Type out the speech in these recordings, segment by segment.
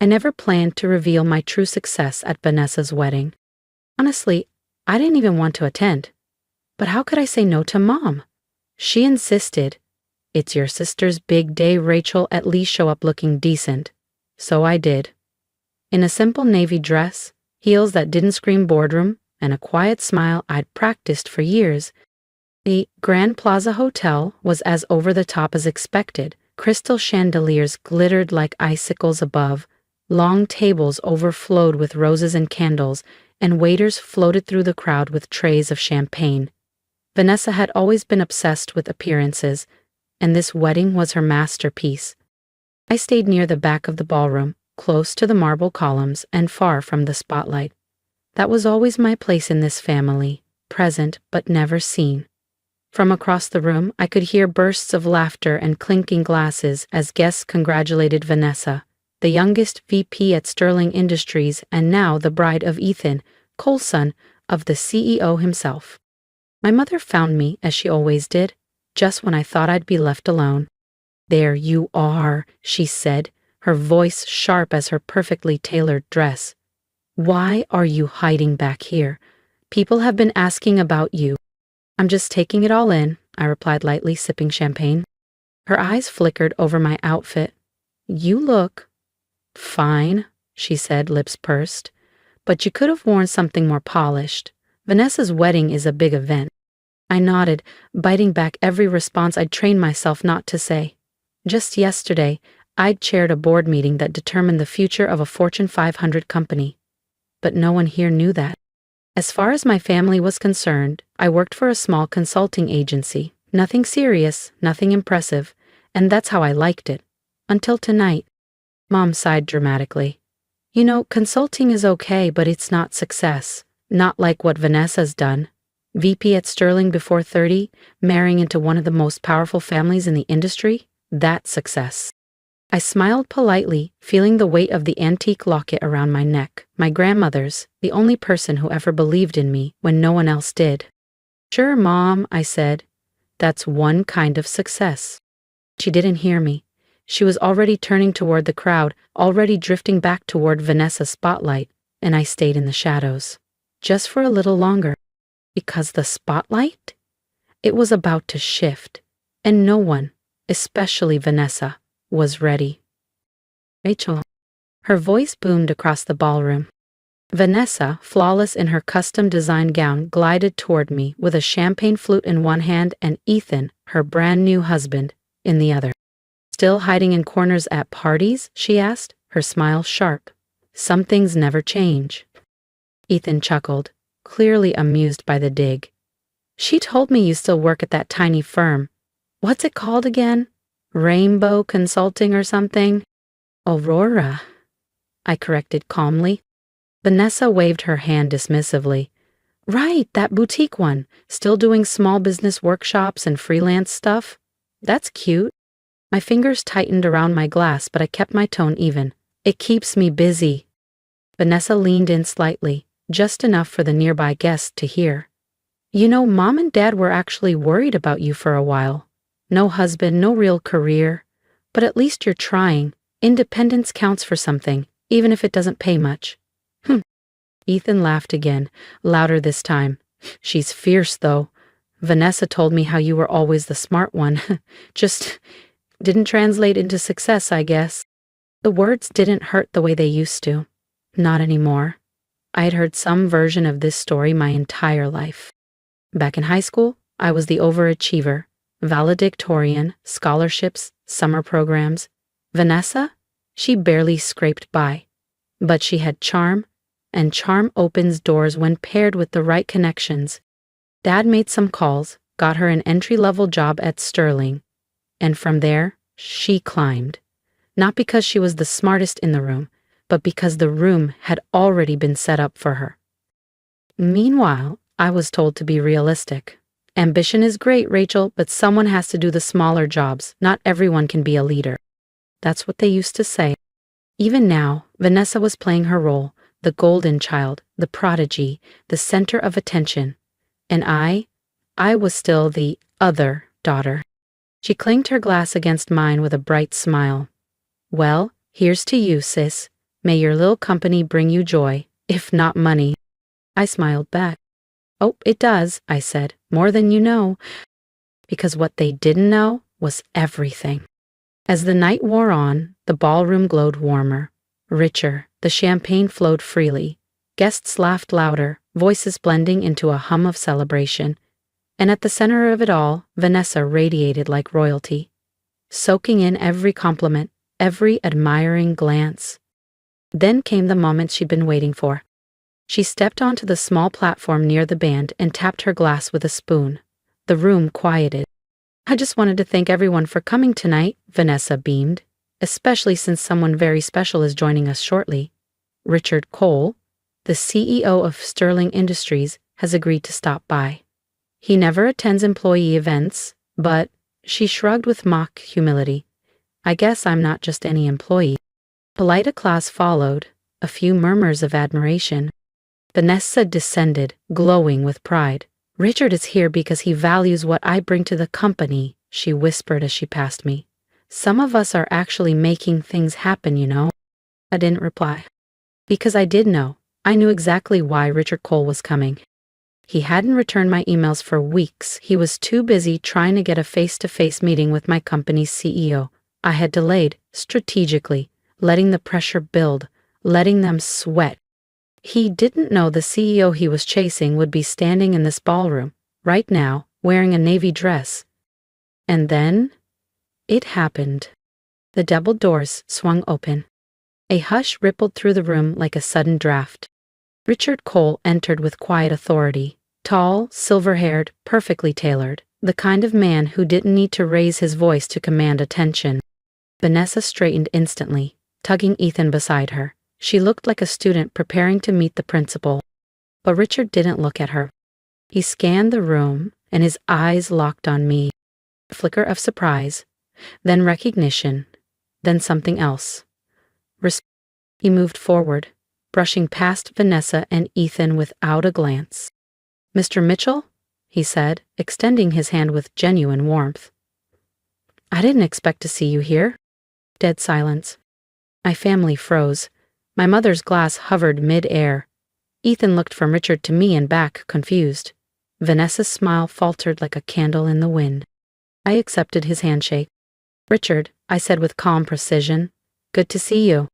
I never planned to reveal my true success at Vanessa's wedding. Honestly, I didn't even want to attend. But how could I say no to Mom? She insisted, "It's your sister's big day, Rachel, at least show up looking decent." So I did. In a simple navy dress, heels that didn't scream boardroom, and a quiet smile I'd practiced for years. The Grand Plaza Hotel was as over the top as expected. Crystal chandeliers glittered like icicles above, long tables overflowed with roses and candles, and waiters floated through the crowd with trays of champagne. Vanessa had always been obsessed with appearances, and this wedding was her masterpiece. I stayed near the back of the ballroom, close to the marble columns and far from the spotlight. That was always my place in this family, present but never seen. From across the room, I could hear bursts of laughter and clinking glasses as guests congratulated Vanessa, the youngest VP at Sterling Industries and now the bride of Ethan, co-son of the CEO himself. My mother found me, as she always did, just when I thought I'd be left alone. "There you are," she said, her voice sharp as her perfectly tailored dress. "Why are you hiding back here? People have been asking about you." "I'm just taking it all in," I replied lightly, sipping champagne. Her eyes flickered over my outfit. "You look fine," she said, lips pursed. "But you could have worn something more polished. Vanessa's wedding is a big event." I nodded, biting back every response I'd trained myself not to say. Just yesterday, I'd chaired a board meeting that determined the future of a Fortune 500 company. But no one here knew that. As far as my family was concerned, I worked for a small consulting agency. Nothing serious, nothing impressive, and that's how I liked it. Until tonight. Mom sighed dramatically. "You know, consulting is okay, but it's not success. Not like what Vanessa's done. VP at Sterling before 30, marrying into one of the most powerful families in the industry? That's success." I smiled politely, feeling the weight of the antique locket around my neck, my grandmother's, the only person who ever believed in me when no one else did. "Sure, Mom," I said. "That's one kind of success." She didn't hear me. She was already turning toward the crowd, already drifting back toward Vanessa's spotlight, and I stayed in the shadows. Just for a little longer. Because the spotlight? It was about to shift, and no one, especially Vanessa, was ready. "Rachel." Her voice boomed across the ballroom. Vanessa, flawless in her custom-designed gown, glided toward me with a champagne flute in one hand and Ethan, her brand-new husband, in the other. "Still hiding in corners at parties?" she asked, her smile sharp. "Some things never change." Ethan chuckled, clearly amused by the dig. "She told me you still work at that tiny firm. What's it called again? Rainbow Consulting or something?" "Aurora," I corrected calmly. Vanessa waved her hand dismissively. "Right, that boutique one. Still doing small business workshops and freelance stuff? That's cute." My fingers tightened around my glass, but I kept my tone even. "It keeps me busy." Vanessa leaned in slightly, just enough for the nearby guests to hear. "You know, Mom and Dad were actually worried about you for a while. No husband, no real career. But at least you're trying. Independence counts for something, even if it doesn't pay much." Ethan laughed again, louder this time. "She's fierce, though. Vanessa told me how you were always the smart one. Just didn't translate into success, I guess." The words didn't hurt the way they used to. Not anymore. I had heard some version of this story my entire life. Back in high school, I was the overachiever, valedictorian, scholarships, summer programs. Vanessa? She barely scraped by. But she had charm, and charm opens doors when paired with the right connections. Dad made some calls, got her an entry-level job at Sterling, and from there, she climbed. Not because she was the smartest in the room, but because the room had already been set up for her. Meanwhile, I was told to be realistic. Ambition is great, Rachel, but someone has to do the smaller jobs. Not everyone can be a leader. That's what they used to say. Even now, Vanessa was playing her role, the golden child, the prodigy, the center of attention. And I was still the other daughter. She clinked her glass against mine with a bright smile. "Well, here's to you, sis. May your little company bring you joy, if not money. I smiled back. Oh, it does, I said, more than you know. Because what they didn't know was everything. As the night wore on, the ballroom glowed warmer, richer, the champagne flowed freely. Guests laughed louder, voices blending into a hum of celebration. And at the center of it all, Vanessa radiated like royalty, soaking in every compliment, every admiring glance. Then came the moment she'd been waiting for. She stepped onto the small platform near the band and tapped her glass with a spoon. The room quieted. I just wanted to thank everyone for coming tonight, Vanessa beamed, especially since someone very special is joining us shortly. Richard Cole, the CEO of Sterling Industries, has agreed to stop by. He never attends employee events, but, she shrugged with mock humility, I guess I'm not just any employee. Polite applause followed, a few murmurs of admiration. Vanessa descended, glowing with pride. Richard is here because he values what I bring to the company, she whispered as she passed me. Some of us are actually making things happen, you know. I didn't reply. Because I did know. I knew exactly why Richard Cole was coming. He hadn't returned my emails for weeks. He was too busy trying to get a face-to-face meeting with my company's CEO. I had delayed, strategically, letting the pressure build, letting them sweat. He didn't know the CEO he was chasing would be standing in this ballroom, right now, wearing a navy dress. And then, it happened. The double doors swung open. A hush rippled through the room like a sudden draft. Richard Cole entered with quiet authority, tall, silver-haired, perfectly tailored, the kind of man who didn't need to raise his voice to command attention. Vanessa straightened instantly, tugging Ethan beside her. She looked like a student preparing to meet the principal. But Richard didn't look at her. He scanned the room, and his eyes locked on me. A flicker of surprise, then recognition, then something else. He moved forward, brushing past Vanessa and Ethan without a glance. Mr. Mitchell? He said, extending his hand with genuine warmth. I didn't expect to see you here. Dead silence. My family froze. My mother's glass hovered mid-air. Ethan looked from Richard to me and back, confused. Vanessa's smile faltered like a candle in the wind. I accepted his handshake. Richard, I said with calm precision, good to see you.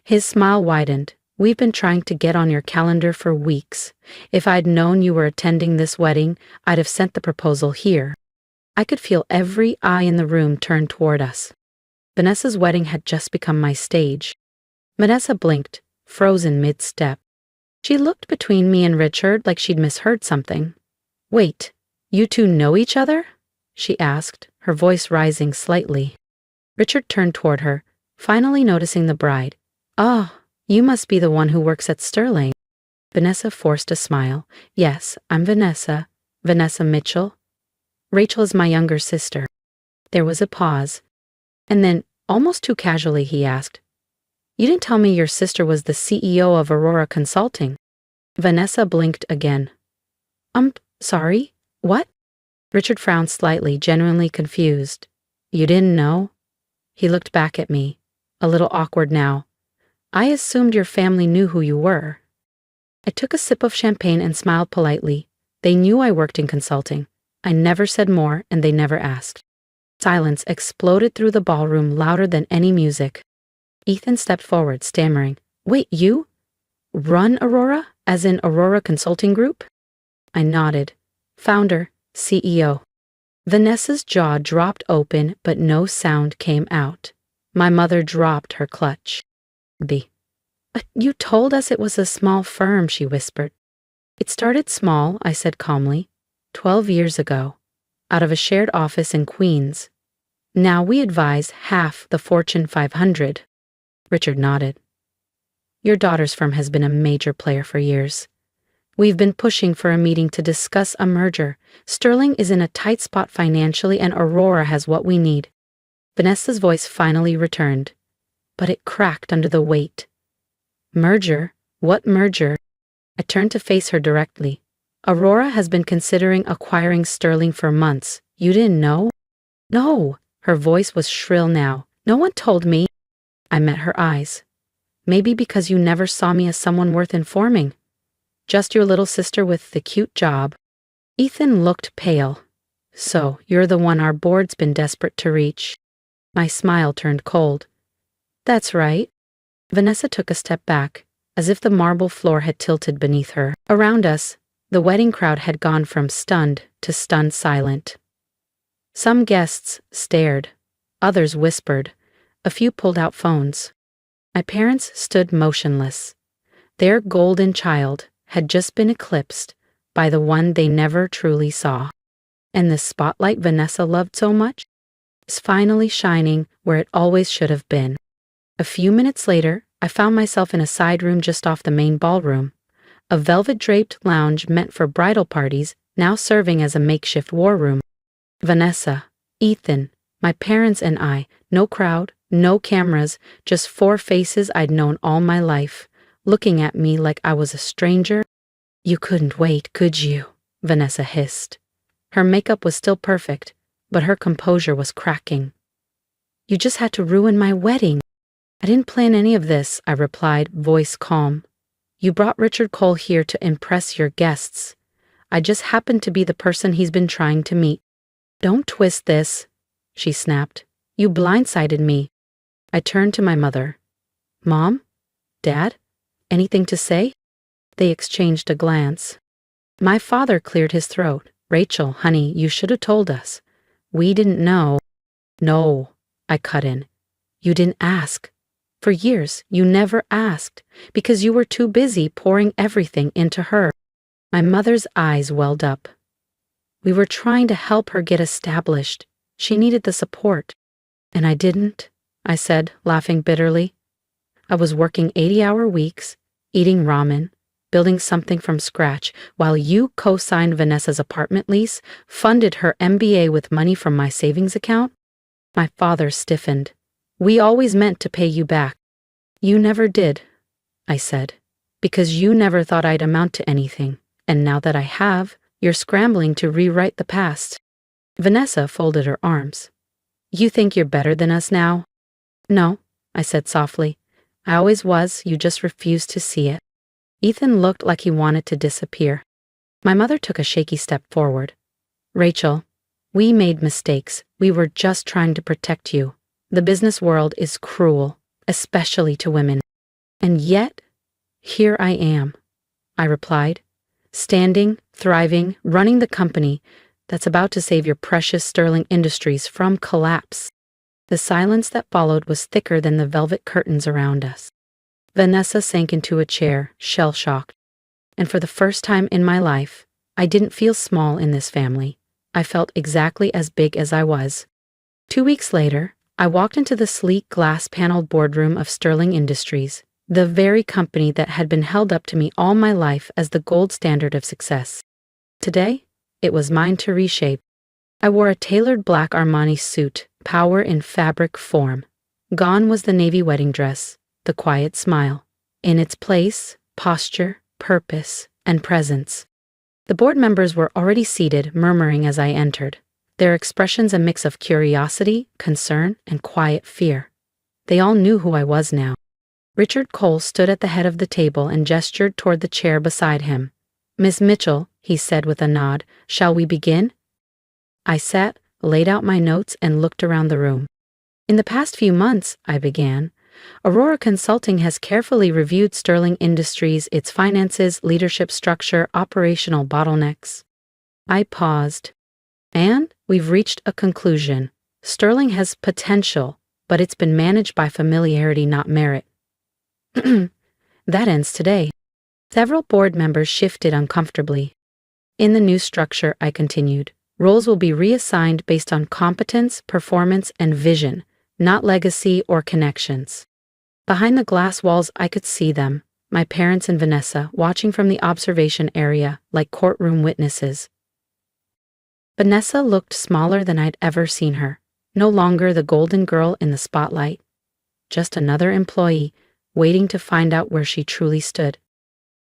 His smile widened. We've been trying to get on your calendar for weeks. If I'd known you were attending this wedding, I'd have sent the proposal here. I could feel every eye in the room turn toward us. Vanessa's wedding had just become my stage. Vanessa blinked, frozen mid-step. She looked between me and Richard like she'd misheard something. Wait, you two know each other? She asked, her voice rising slightly. Richard turned toward her, finally noticing the bride. Oh, you must be the one who works at Sterling. Vanessa forced a smile. Yes, I'm Vanessa. Vanessa Mitchell. Rachel is my younger sister. There was a pause. And then, almost too casually, he asked, You didn't tell me your sister was the CEO of Aurora Consulting. Vanessa blinked again. Sorry, what? Richard frowned slightly, genuinely confused. You didn't know? He looked back at me, a little awkward now. I assumed your family knew who you were. I took a sip of champagne and smiled politely. They knew I worked in consulting. I never said more, and they never asked. Silence exploded through the ballroom louder than any music. Ethan stepped forward, stammering, Wait, you? Run Aurora? As in Aurora Consulting Group? I nodded. Founder, CEO. Vanessa's jaw dropped open, but no sound came out. My mother dropped her clutch. But you told us it was a small firm, she whispered. It started small, I said calmly, 12 years ago, out of a shared office in Queens. Now we advise half the Fortune 500. Richard nodded. Your daughter's firm has been a major player for years. We've been pushing for a meeting to discuss a merger. Sterling is in a tight spot financially and Aurora has what we need. Vanessa's voice finally returned, but it cracked under the weight. Merger? What merger? I turned to face her directly. Aurora has been considering acquiring Sterling for months. You didn't know? No. Her voice was shrill now. No one told me. I met her eyes. Maybe because you never saw me as someone worth informing. Just your little sister with the cute job. Ethan looked pale. So, you're the one our board's been desperate to reach. My smile turned cold. That's right. Vanessa took a step back, as if the marble floor had tilted beneath her. Around us, the wedding crowd had gone from stunned to stunned silent. Some guests stared, others whispered, a few pulled out phones. My parents stood motionless. Their golden child had just been eclipsed by the one they never truly saw. And the spotlight Vanessa loved so much was finally shining where it always should have been. A few minutes later, I found myself in a side room just off the main ballroom, a velvet-draped lounge meant for bridal parties, now serving as a makeshift war room. Vanessa, Ethan, my parents and I, no crowd, no cameras, just four faces I'd known all my life, looking at me like I was a stranger. You couldn't wait, could you? Vanessa hissed. Her makeup was still perfect, but her composure was cracking. You just had to ruin my wedding. I didn't plan any of this, I replied, voice calm. You brought Richard Cole here to impress your guests. I just happened to be the person he's been trying to meet. Don't twist this, she snapped. You blindsided me. I turned to my mother. Mom? Dad? Anything to say? They exchanged a glance. My father cleared his throat. Rachel, honey, you should have told us. We didn't know. No, I cut in. You didn't ask. For years, you never asked, because you were too busy pouring everything into her. My mother's eyes welled up. We were trying to help her get established. She needed the support. And I didn't, I said, laughing bitterly. I was working 80-hour weeks, eating ramen, building something from scratch, while you co-signed Vanessa's apartment lease, funded her MBA with money from my savings account. My father stiffened. We always meant to pay you back. You never did, I said, because you never thought I'd amount to anything, and now that I have, you're scrambling to rewrite the past. Vanessa folded her arms. You think you're better than us now? No, I said softly. I always was, you just refused to see it. Ethan looked like he wanted to disappear. My mother took a shaky step forward. Rachel, we made mistakes. We were just trying to protect you. The business world is cruel, especially to women. And yet, here I am, I replied, standing, thriving, running the company that's about to save your precious Sterling Industries from collapse. The silence that followed was thicker than the velvet curtains around us. Vanessa sank into a chair, shell-shocked. And for the first time in my life, I didn't feel small in this family. I felt exactly as big as I was. 2 weeks later, I walked into the sleek glass-paneled boardroom of Sterling Industries, the very company that had been held up to me all my life as the gold standard of success. Today, it was mine to reshape. I wore a tailored black Armani suit, power in fabric form. Gone was the navy wedding dress, the quiet smile. In its place, posture, purpose, and presence. The board members were already seated, murmuring as I entered, their expressions a mix of curiosity, concern, and quiet fear. They all knew who I was now. Richard Cole stood at the head of the table and gestured toward the chair beside him. Miss Mitchell, he said with a nod, shall we begin? I sat, laid out my notes, and looked around the room. In the past few months, I began, Aurora Consulting has carefully reviewed Sterling Industries, its finances, leadership structure, operational bottlenecks. I paused. And we've reached a conclusion. Sterling has potential, but it's been managed by familiarity, not merit. That ends today. Several board members shifted uncomfortably. In the new structure, I continued, roles will be reassigned based on competence, performance, and vision, not legacy or connections. Behind the glass walls, I could see them, my parents and Vanessa, watching from the observation area like courtroom witnesses. Vanessa looked smaller than I'd ever seen her, no longer the golden girl in the spotlight. Just another employee, waiting to find out where she truly stood.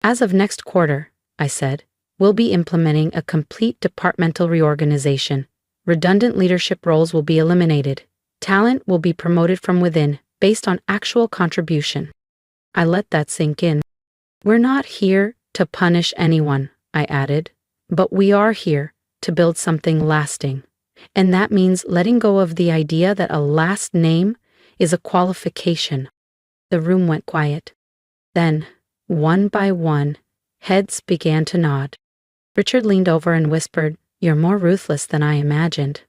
As of next quarter, I said, we'll be implementing a complete departmental reorganization. Redundant leadership roles will be eliminated. Talent will be promoted from within, based on actual contribution. I let that sink in. We're not here to punish anyone, I added, but we are here to build something lasting. And that means letting go of the idea that a last name is a qualification. The room went quiet. Then, one by one, heads began to nod. Richard leaned over and whispered, "You're more ruthless than I imagined."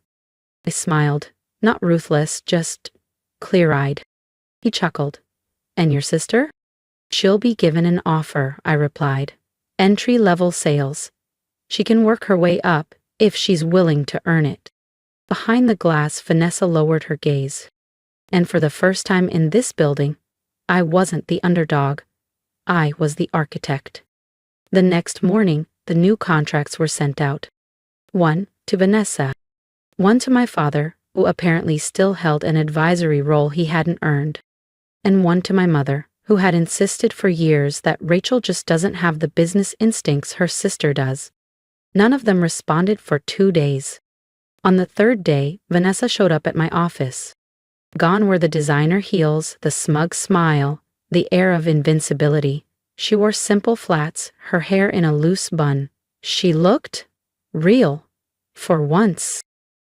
I smiled. Not ruthless, just clear-eyed. He chuckled. "And your sister?" "She'll be given an offer," I replied. "Entry-level sales. She can work her way up if she's willing to earn it." Behind the glass, Vanessa lowered her gaze. And for the first time in this building, I wasn't the underdog. I was the architect. The next morning, the new contracts were sent out. One to Vanessa. One to my father, who apparently still held an advisory role he hadn't earned. And one to my mother, who had insisted for years that Rachel just doesn't have the business instincts her sister does. None of them responded for 2 days. On the third day, Vanessa showed up at my office. Gone were the designer heels, the smug smile, the air of invincibility. She wore simple flats, her hair in a loose bun. She looked real. For once.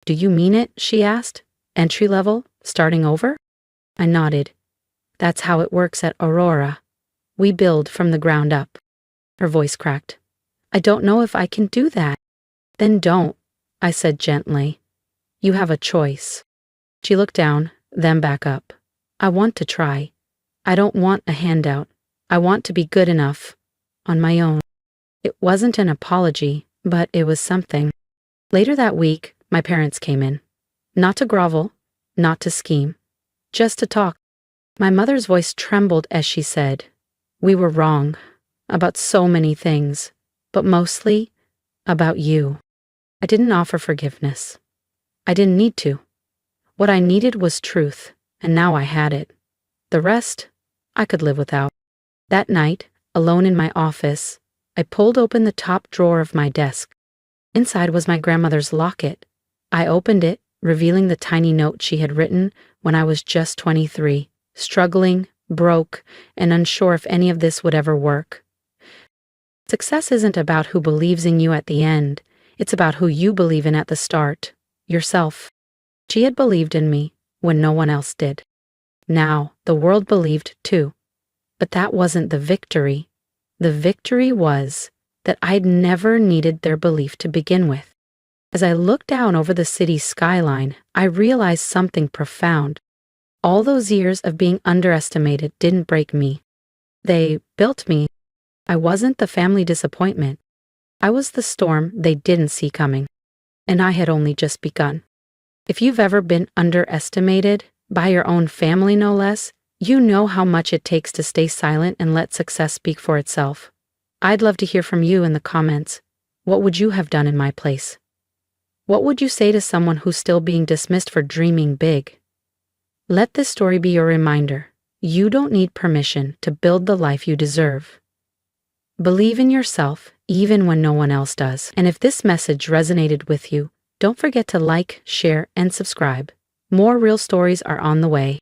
"Do you mean it?" she asked. "Entry level? Starting over?" I nodded. "That's how it works at Aurora. We build from the ground up." Her voice cracked. "I don't know if I can do that." "Then don't," I said gently. "You have a choice." She looked down, then back up. "I want to try. I don't want a handout. I want to be good enough. On my own." It wasn't an apology, but it was something. Later that week, my parents came in. Not to grovel, not to scheme. Just to talk. My mother's voice trembled as she said, "We were wrong. About so many things. But mostly, about you." I didn't offer forgiveness. I didn't need to. What I needed was truth, and now I had it. The rest, I could live without. That night, alone in my office, I pulled open the top drawer of my desk. Inside was my grandmother's locket. I opened it, revealing the tiny note she had written when I was just 23, struggling, broke, and unsure if any of this would ever work. Success isn't about who believes in you at the end. It's about who you believe in at the start. Yourself. She had believed in me when no one else did. Now, the world believed too. But that wasn't the victory. The victory was that I'd never needed their belief to begin with. As I looked down over the city's skyline, I realized something profound. All those years of being underestimated didn't break me. They built me. I wasn't the family disappointment. I was the storm they didn't see coming. And I had only just begun. If you've ever been underestimated, by your own family no less, you know how much it takes to stay silent and let success speak for itself. I'd love to hear from you in the comments. What would you have done in my place? What would you say to someone who's still being dismissed for dreaming big? Let this story be your reminder. You don't need permission to build the life you deserve. Believe in yourself, even when no one else does. And if this message resonated with you, don't forget to like, share, and subscribe. More real stories are on the way.